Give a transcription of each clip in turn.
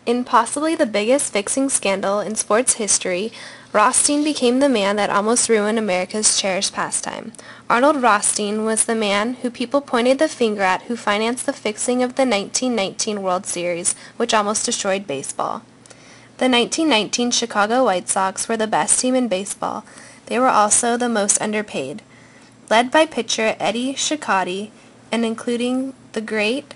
In possibly the biggest fixing scandal in sports history, Rothstein became the man that almost ruined America's cherished pastime. Arnold Rothstein was the man who people pointed the finger at who financed the fixing of the 1919 World Series, which almost destroyed baseball. The 1919 Chicago White Sox were the best team in baseball. They were also the most underpaid. Led by pitcher Eddie Cicotte and including the great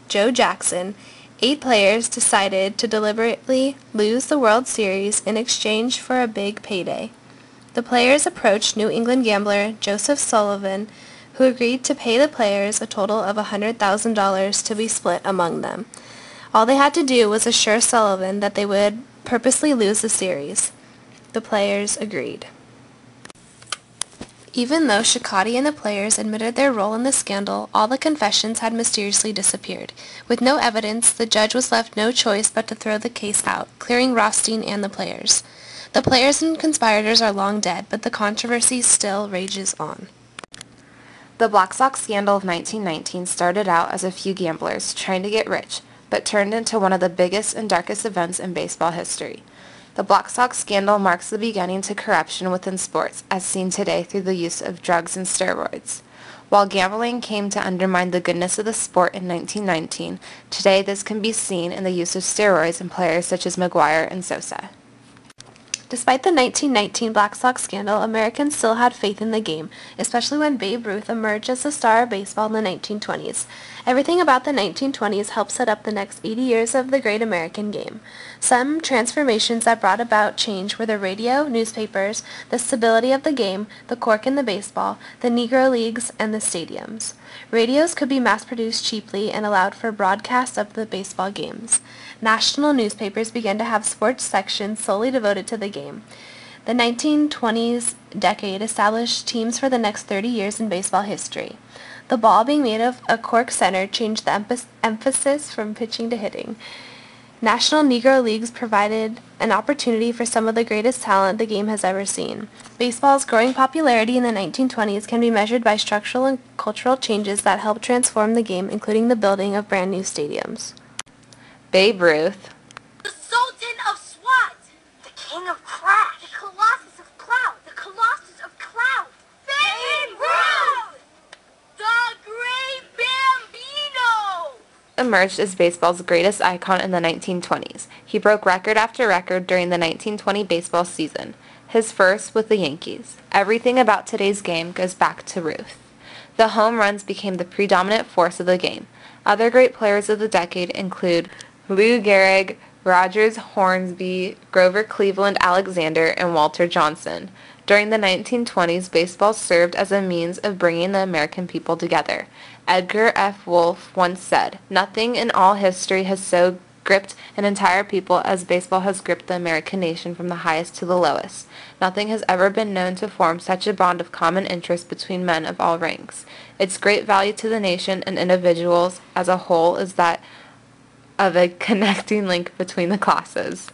Joe Jackson, 8 players decided to deliberately lose the World Series in exchange for a big payday. The players approached New England gambler Joseph Sullivan, who agreed to pay the players a total of $100,000 to be split among them. All they had to do was assure Sullivan that they would purposely lose the series. The players agreed. Even though Cicotte and the players admitted their role in the scandal, all the confessions had mysteriously disappeared. With no evidence, the judge was left no choice but to throw the case out, clearing Rothstein and the players. The players and conspirators are long dead, but the controversy still rages on. The Black Sox scandal of 1919 started out as a few gamblers trying to get rich, but turned into one of the biggest and darkest events in baseball history. The Black Sox scandal marks the beginning to corruption within sports, as seen today through the use of drugs and steroids. While gambling came to undermine the goodness of the sport in 1919, today this can be seen in the use of steroids in players such as McGwire and Sosa. Despite the 1919 Black Sox scandal, Americans still had faith in the game, especially when Babe Ruth emerged as the star of baseball in the 1920s. Everything about the 1920s helped set up the next 80 years of the great American game. Some transformations that brought about change were the radio, newspapers, the stability of the game, the cork in the baseball, the Negro Leagues, and the stadiums. Radios could be mass-produced cheaply and allowed for broadcasts of the baseball games. National newspapers began to have sports sections solely devoted to the game. The 1920s decade established teams for the next 30 years in baseball history. The ball being made of a cork center changed the emphasis from pitching to hitting. National Negro Leagues provided an opportunity for some of the greatest talent the game has ever seen. Baseball's growing popularity in the 1920s can be measured by structural and cultural changes that helped transform the game, including the building of brand new stadiums. Babe Ruth, the Sultan of Swat, the King of Crash, the Colossus of Cloud, the Colossus of Cloud, Babe Ruth, the Great Bambino, emerged as baseball's greatest icon in the 1920s. He broke record after record during the 1920 baseball season, his first with the Yankees. Everything about today's game goes back to Ruth. The home runs became the predominant force of the game. Other great players of the decade include Lou Gehrig, Rogers Hornsby, Grover Cleveland Alexander, and Walter Johnson. During the 1920s, baseball served as a means of bringing the American people together. Edgar F. Wolfe once said, "Nothing in all history has so gripped an entire people as baseball has gripped the American nation from the highest to the lowest. Nothing has ever been known to form such a bond of common interest between men of all ranks. Its great value to the nation and individuals as a whole is that of a connecting link between the classes."